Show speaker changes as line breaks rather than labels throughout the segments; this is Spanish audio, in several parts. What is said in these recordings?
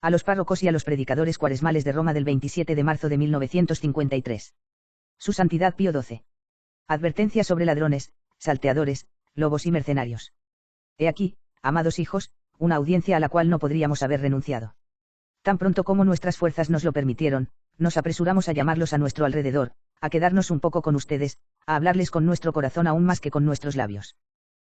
A los párrocos y a los predicadores cuaresmales de Roma del 27 de marzo de 1953. Su Santidad Pío XII. Advertencia sobre ladrones, salteadores, lobos y mercenarios. He aquí, amados hijos, una audiencia a la cual no podríamos haber renunciado. Tan pronto como nuestras fuerzas nos lo permitieron, nos apresuramos a llamarlos a nuestro alrededor, a quedarnos un poco con ustedes, a hablarles con nuestro corazón aún más que con nuestros labios.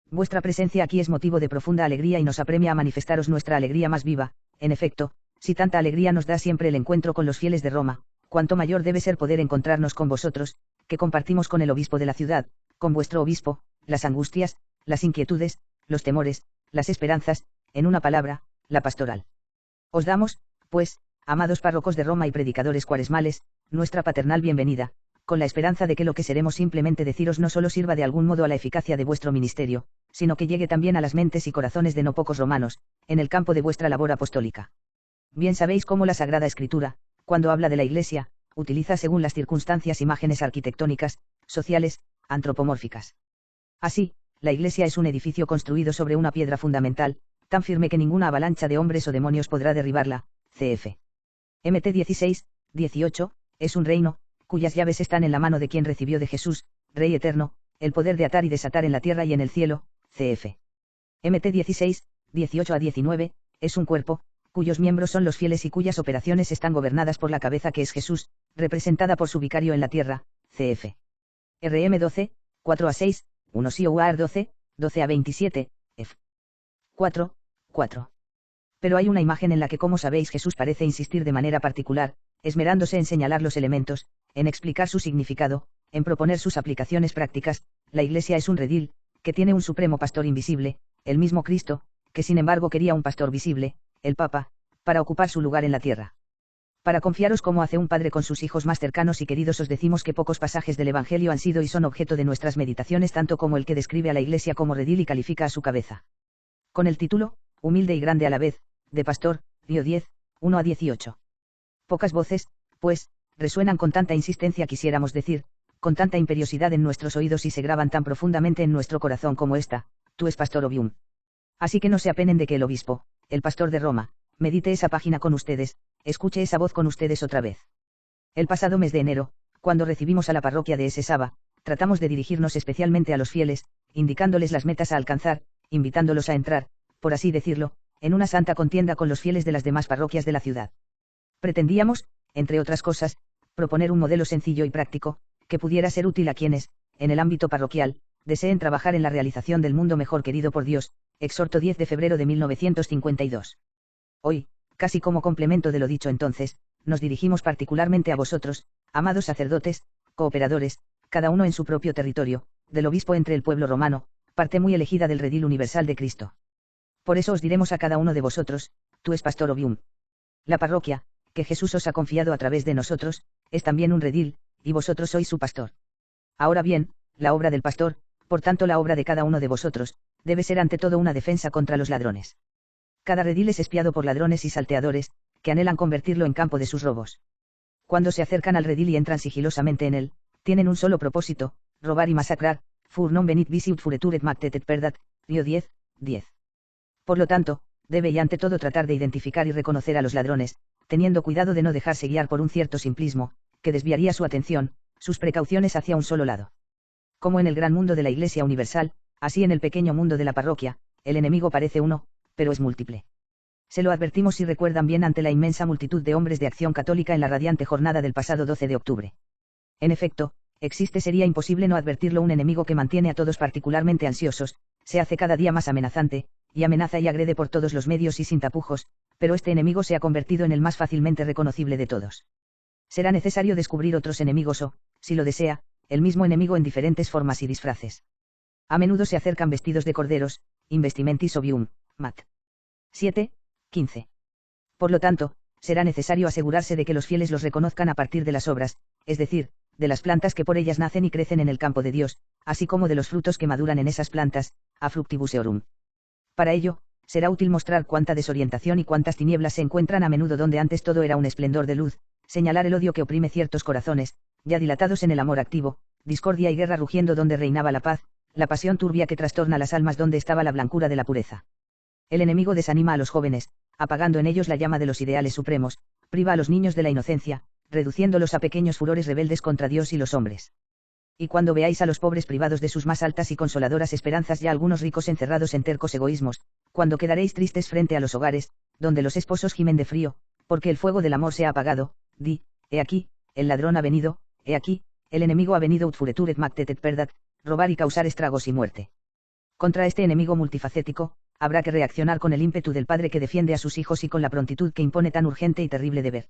Vuestra presencia aquí es motivo de profunda alegría y nos apremia a manifestaros nuestra alegría más viva. En efecto, si tanta alegría nos da siempre el encuentro con los fieles de Roma, cuánto mayor debe ser poder encontrarnos con vosotros, que compartimos con el obispo de la ciudad, con vuestro obispo, las angustias, las inquietudes, los temores, las esperanzas, en una palabra, la pastoral. Os damos, pues, amados párrocos de Roma y predicadores cuaresmales, nuestra paternal bienvenida, con la esperanza de que lo que seremos simplemente deciros no solo sirva de algún modo a la eficacia de vuestro ministerio, sino que llegue también a las mentes y corazones de no pocos romanos, en el campo de vuestra labor apostólica. Bien sabéis cómo la Sagrada Escritura, cuando habla de la Iglesia, utiliza según las circunstancias imágenes arquitectónicas, sociales, antropomórficas. Así, la Iglesia es un edificio construido sobre una piedra fundamental, tan firme que ninguna avalancha de hombres o demonios podrá derribarla. Cf. Mt 16, 18, es un reino, cuyas llaves están en la mano de quien recibió de Jesús, Rey eterno, el poder de atar y desatar en la tierra y en el cielo. Cf. Mt 16, 18 a 19, es un cuerpo, cuyos miembros son los fieles y cuyas operaciones están gobernadas por la cabeza que es Jesús, representada por su vicario en la tierra. Cf. Rm 12, 4 a 6, 1 COAR 12, 12 a 27, F. 4, 4. Pero hay una imagen en la que, como sabéis, Jesús parece insistir de manera particular, esmerándose en señalar los elementos, en explicar su significado, en proponer sus aplicaciones prácticas. La Iglesia es un redil, que tiene un supremo pastor invisible, el mismo Cristo, que sin embargo quería un pastor visible, el Papa, para ocupar su lugar en la tierra. Para confiaros como hace un padre con sus hijos más cercanos y queridos, os decimos que pocos pasajes del Evangelio han sido y son objeto de nuestras meditaciones, tanto como el que describe a la Iglesia como redil y califica a su cabeza. Con el título, humilde y grande a la vez, de Pastor, Pío X, 1 a 18. Pocas voces, pues, resuenan con tanta insistencia, quisiéramos decir, con tanta imperiosidad en nuestros oídos y se graban tan profundamente en nuestro corazón como esta: tú es Pastor Obium. Así que no se apenen de que el obispo, el pastor de Roma, medite esa página con ustedes, escuche esa voz con ustedes otra vez. El pasado mes de enero, cuando recibimos a la parroquia de Sesaba, tratamos de dirigirnos especialmente a los fieles, indicándoles las metas a alcanzar, invitándolos a entrar, por así decirlo, en una santa contienda con los fieles de las demás parroquias de la ciudad. Pretendíamos, entre otras cosas, proponer un modelo sencillo y práctico, que pudiera ser útil a quienes, en el ámbito parroquial, deseen trabajar en la realización del mundo mejor querido por Dios. Exhorto 10 de febrero de 1952. Hoy, casi como complemento de lo dicho entonces, nos dirigimos particularmente a vosotros, amados sacerdotes, cooperadores, cada uno en su propio territorio, del obispo entre el pueblo romano, parte muy elegida del redil universal de Cristo. Por eso os diremos a cada uno de vosotros: tú es Pastor Obium. La parroquia, que Jesús os ha confiado a través de nosotros, es también un redil, y vosotros sois su pastor. Ahora bien, la obra del pastor, por tanto la obra de cada uno de vosotros, debe ser ante todo una defensa contra los ladrones. Cada redil es espiado por ladrones y salteadores, que anhelan convertirlo en campo de sus robos. Cuando se acercan al redil y entran sigilosamente en él, tienen un solo propósito: robar y masacrar. Fur non venit visi ut furetur et mactet et perdat. Pío 10, 10. Por lo tanto, debe y ante todo tratar de identificar y reconocer a los ladrones, teniendo cuidado de no dejarse guiar por un cierto simplismo, que desviaría su atención, sus precauciones hacia un solo lado. Como en el gran mundo de la Iglesia universal, así en el pequeño mundo de la parroquia, el enemigo parece uno, pero es múltiple. Se lo advertimos si recuerdan bien ante la inmensa multitud de hombres de Acción Católica en la radiante jornada del pasado 12 de octubre. En efecto, sería imposible no advertirlo: un enemigo que mantiene a todos particularmente ansiosos, se hace cada día más amenazante, y amenaza y agrede por todos los medios y sin tapujos, pero este enemigo se ha convertido en el más fácilmente reconocible de todos. Será necesario descubrir otros enemigos o, si lo desea, el mismo enemigo en diferentes formas y disfraces. A menudo se acercan vestidos de corderos, investimentis obium, mat. 7, 15. Por lo tanto, será necesario asegurarse de que los fieles los reconozcan a partir de las obras, es decir, de las plantas que por ellas nacen y crecen en el campo de Dios, así como de los frutos que maduran en esas plantas, a fructibus eorum. Para ello, será útil mostrar cuánta desorientación y cuántas tinieblas se encuentran a menudo donde antes todo era un esplendor de luz, señalar el odio que oprime ciertos corazones, ya dilatados en el amor activo, discordia y guerra rugiendo donde reinaba la paz, la pasión turbia que trastorna las almas donde estaba la blancura de la pureza. El enemigo desanima a los jóvenes, apagando en ellos la llama de los ideales supremos, priva a los niños de la inocencia, reduciéndolos a pequeños furores rebeldes contra Dios y los hombres. Y cuando veáis a los pobres privados de sus más altas y consoladoras esperanzas y a algunos ricos encerrados en tercos egoísmos, cuando quedaréis tristes frente a los hogares, donde los esposos gimen de frío, porque el fuego del amor se ha apagado, di, he aquí, el ladrón ha venido, he aquí, el enemigo ha venido ut furetur et mactet et perdat, robar y causar estragos y muerte. Contra este enemigo multifacético, habrá que reaccionar con el ímpetu del padre que defiende a sus hijos y con la prontitud que impone tan urgente y terrible deber.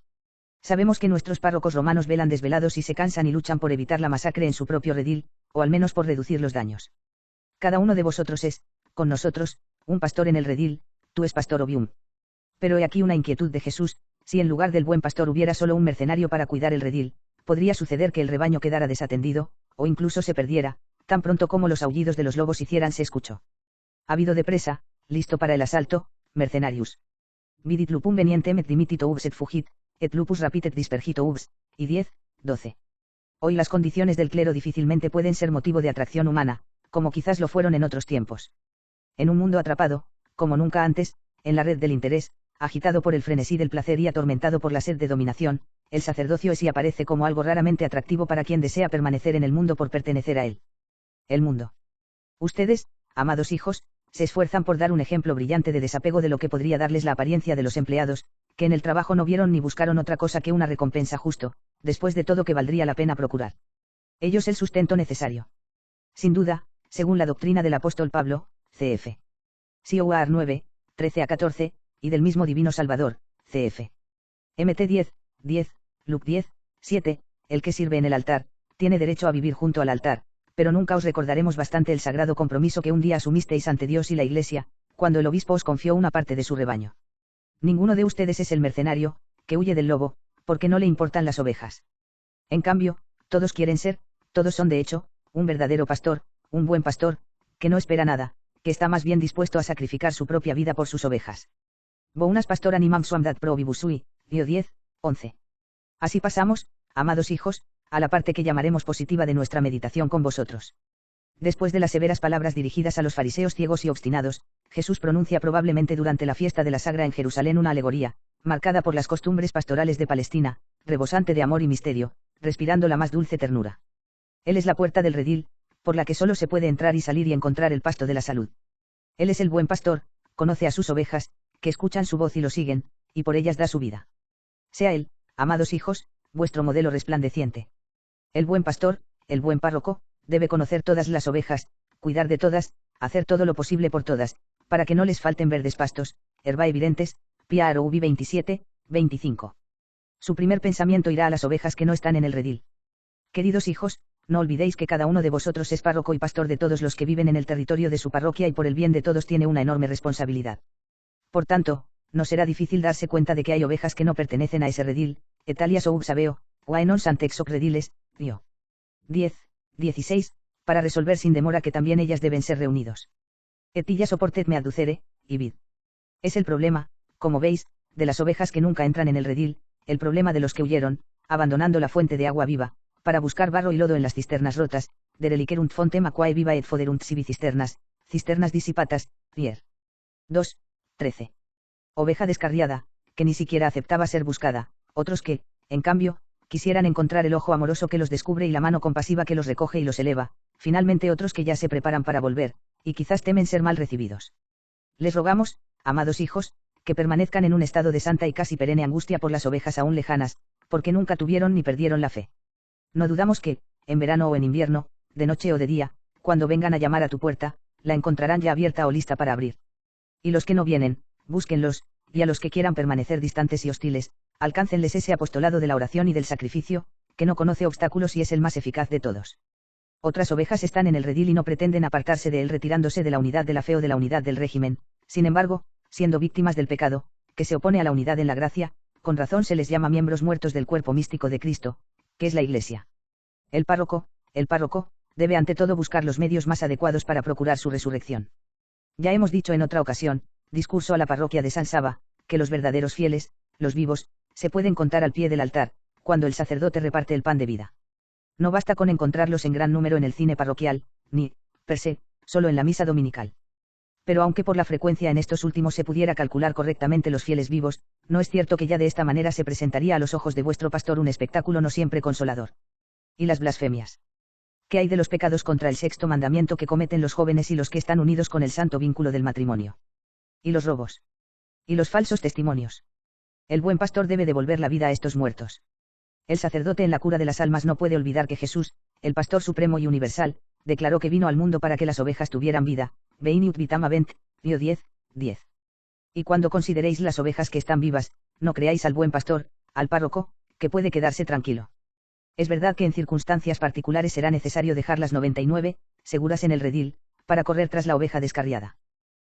Sabemos que nuestros párrocos romanos velan desvelados y se cansan y luchan por evitar la masacre en su propio redil, o al menos por reducir los daños. Cada uno de vosotros es, con nosotros, un pastor en el redil, tú es pastor obium. Pero he aquí una inquietud de Jesús: si en lugar del buen pastor hubiera solo un mercenario para cuidar el redil, podría suceder que el rebaño quedara desatendido, o incluso se perdiera, tan pronto como los aullidos de los lobos hicieran se escuchó. Habido de presa, listo para el asalto, mercenarius. Vidit lupum venientem et dimitito ubs et fugit, et lupus rapit et dispergito ubs, y 10, 12. Hoy las condiciones del clero difícilmente pueden ser motivo de atracción humana, como quizás lo fueron en otros tiempos. En un mundo atrapado, como nunca antes, en la red del interés, agitado por el frenesí del placer y atormentado por la sed de dominación, el sacerdocio es y aparece como algo raramente atractivo para quien desea permanecer en el mundo por pertenecer a él. El mundo. Ustedes, amados hijos, se esfuerzan por dar un ejemplo brillante de desapego de lo que podría darles la apariencia de los empleados, que en el trabajo no vieron ni buscaron otra cosa que una recompensa justo, después de todo que valdría la pena procurar. Ellos el sustento necesario. Sin duda, según la doctrina del apóstol Pablo, cf. Coar 9, 13-14, y del mismo Divino Salvador, cf. Mt 10, 10, Luc 10, 7, el que sirve en el altar, tiene derecho a vivir junto al altar, pero nunca os recordaremos bastante el sagrado compromiso que un día asumisteis ante Dios y la Iglesia, cuando el obispo os confió una parte de su rebaño. Ninguno de ustedes es el mercenario, que huye del lobo, porque no le importan las ovejas. En cambio, todos quieren ser, todos son de hecho, un verdadero pastor, un buen pastor, que no espera nada, que está más bien dispuesto a sacrificar su propia vida por sus ovejas. Bonas pastor animam suam dat probibus sui, Dio 10, 11. Así pasamos, amados hijos, a la parte que llamaremos positiva de nuestra meditación con vosotros. Después de las severas palabras dirigidas a los fariseos ciegos y obstinados, Jesús pronuncia probablemente durante la fiesta de la Sagra en Jerusalén una alegoría, marcada por las costumbres pastorales de Palestina, rebosante de amor y misterio, respirando la más dulce ternura. Él es la puerta del redil, por la que solo se puede entrar y salir y encontrar el pasto de la salud. Él es el buen pastor, conoce a sus ovejas, que escuchan su voz y lo siguen, y por ellas da su vida. Sea Él, amados hijos, vuestro modelo resplandeciente. El buen pastor, el buen párroco, debe conocer todas las ovejas, cuidar de todas, hacer todo lo posible por todas, para que no les falten verdes pastos, herba evidentes, Piaro Ubi 27, 25. Su primer pensamiento irá a las ovejas que no están en el redil. Queridos hijos, no olvidéis que cada uno de vosotros es párroco y pastor de todos los que viven en el territorio de su parroquia y por el bien de todos tiene una enorme responsabilidad. Por tanto, no será difícil darse cuenta de que hay ovejas que no pertenecen a ese redil, etalias o ubsabeo, o aenon santexoc rediles, Dio 10, 16, para resolver sin demora que también ellas deben ser reunidos. Etilla soportedme aducere, y vid. Es el problema, como veis, de las ovejas que nunca entran en el redil, el problema de los que huyeron, abandonando la fuente de agua viva, para buscar barro y lodo en las cisternas rotas, de reliquerunt fontem aquae viva et foderunt sibi cisternas, cisternas disipatas, Rier. 2, 13. Oveja descarriada, que ni siquiera aceptaba ser buscada, otros que, en cambio, quisieran encontrar el ojo amoroso que los descubre y la mano compasiva que los recoge y los eleva, finalmente otros que ya se preparan para volver, y quizás temen ser mal recibidos. Les rogamos, amados hijos, que permanezcan en un estado de santa y casi perenne angustia por las ovejas aún lejanas, porque nunca tuvieron ni perdieron la fe. No dudamos que, en verano o en invierno, de noche o de día, cuando vengan a llamar a tu puerta, la encontrarán ya abierta o lista para abrir. Y los que no vienen, búsquenlos, y a los que quieran permanecer distantes y hostiles, alcáncenles ese apostolado de la oración y del sacrificio, que no conoce obstáculos y es el más eficaz de todos. Otras ovejas están en el redil y no pretenden apartarse de él retirándose de la unidad de la fe o de la unidad del régimen, sin embargo, siendo víctimas del pecado, que se opone a la unidad en la gracia, con razón se les llama miembros muertos del cuerpo místico de Cristo, que es la Iglesia. El párroco, debe ante todo buscar los medios más adecuados para procurar su resurrección. Ya hemos dicho en otra ocasión, discurso a la parroquia de San Saba, que los verdaderos fieles, los vivos, se pueden contar al pie del altar, cuando el sacerdote reparte el pan de vida. No basta con encontrarlos en gran número en el cine parroquial, ni, per se, solo en la misa dominical. Pero aunque por la frecuencia en estos últimos se pudiera calcular correctamente los fieles vivos, no es cierto que ya de esta manera se presentaría a los ojos de vuestro pastor un espectáculo no siempre consolador. ¿Y las blasfemias? ¿Qué hay de los pecados contra el sexto mandamiento que cometen los jóvenes y los que están unidos con el santo vínculo del matrimonio? ¿Y los robos? ¿Y los falsos testimonios? El buen pastor debe devolver la vida a estos muertos. El sacerdote en la cura de las almas no puede olvidar que Jesús, el pastor supremo y universal, declaró que vino al mundo para que las ovejas tuvieran vida. Veniut vitam habent, Dio 10, 10. Y cuando consideréis las ovejas que están vivas, no creáis al buen pastor, al párroco, que puede quedarse tranquilo. Es verdad que en circunstancias particulares será necesario dejar las 99, seguras en el redil, para correr tras la oveja descarriada.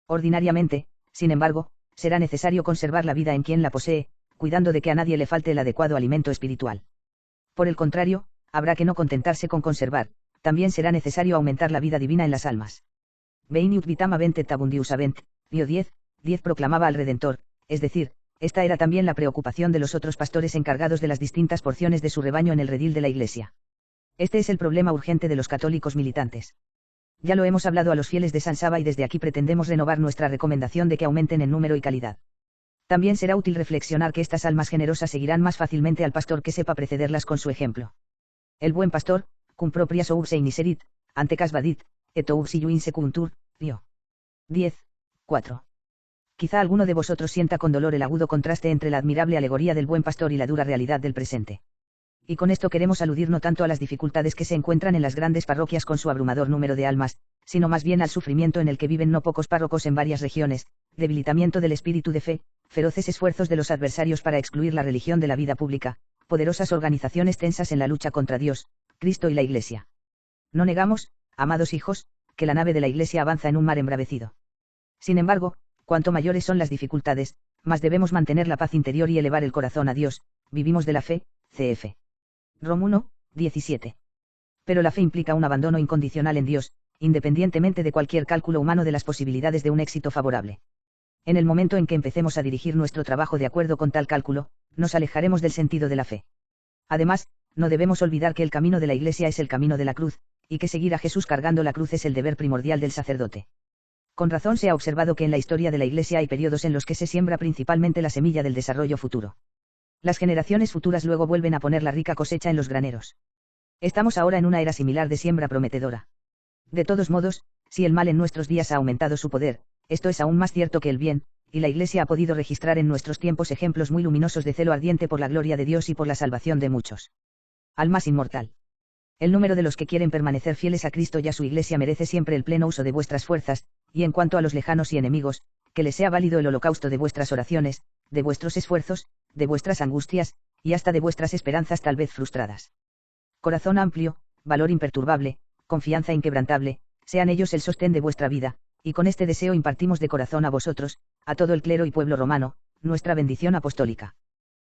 Ordinariamente, sin embargo, será necesario conservar la vida en quien la posee, cuidando de que a nadie le falte el adecuado alimento espiritual. Por el contrario, habrá que no contentarse con conservar, también será necesario aumentar la vida divina en las almas. Veniut vitam habent et abundius habent, Dio 10, 10 proclamaba al Redentor, es decir, esta era también la preocupación de los otros pastores encargados de las distintas porciones de su rebaño en el redil de la Iglesia. Este es el problema urgente de los católicos militantes. Ya lo hemos hablado a los fieles de San Saba y desde aquí pretendemos renovar nuestra recomendación de que aumenten en número y calidad. También será útil reflexionar que estas almas generosas seguirán más fácilmente al pastor que sepa precederlas con su ejemplo. El buen pastor, cum proprias obs einiserit, ante casvadit, et obs iuin secuntur, Dio. 10, 4. Quizá alguno de vosotros sienta con dolor el agudo contraste entre la admirable alegoría del buen pastor y la dura realidad del presente. Y con esto queremos aludir no tanto a las dificultades que se encuentran en las grandes parroquias con su abrumador número de almas, sino más bien al sufrimiento en el que viven no pocos párrocos en varias regiones, debilitamiento del espíritu de fe, feroces esfuerzos de los adversarios para excluir la religión de la vida pública, poderosas organizaciones tensas en la lucha contra Dios, Cristo y la Iglesia. No negamos, amados hijos, que la nave de la Iglesia avanza en un mar embravecido. Sin embargo, cuanto mayores son las dificultades, más debemos mantener la paz interior y elevar el corazón a Dios. Vivimos de la fe, cf. Rom 1, 17. Pero la fe implica un abandono incondicional en Dios, independientemente de cualquier cálculo humano de las posibilidades de un éxito favorable. En el momento en que empecemos a dirigir nuestro trabajo de acuerdo con tal cálculo, nos alejaremos del sentido de la fe. Además, no debemos olvidar que el camino de la Iglesia es el camino de la cruz, y que seguir a Jesús cargando la cruz es el deber primordial del sacerdote. Con razón se ha observado que en la historia de la Iglesia hay periodos en los que se siembra principalmente la semilla del desarrollo futuro. Las generaciones futuras luego vuelven a poner la rica cosecha en los graneros. Estamos ahora en una era similar de siembra prometedora. De todos modos, si el mal en nuestros días ha aumentado su poder, esto es aún más cierto que el bien, y la Iglesia ha podido registrar en nuestros tiempos ejemplos muy luminosos de celo ardiente por la gloria de Dios y por la salvación de muchos. Almas inmortal. El número de los que quieren permanecer fieles a Cristo y a su Iglesia merece siempre el pleno uso de vuestras fuerzas, y en cuanto a los lejanos y enemigos, que les sea válido el holocausto de vuestras oraciones, de vuestros esfuerzos, de vuestras angustias, y hasta de vuestras esperanzas tal vez frustradas. Corazón amplio, valor imperturbable, confianza inquebrantable, sean ellos el sostén de vuestra vida, y con este deseo impartimos de corazón a vosotros, a todo el clero y pueblo romano, nuestra bendición apostólica.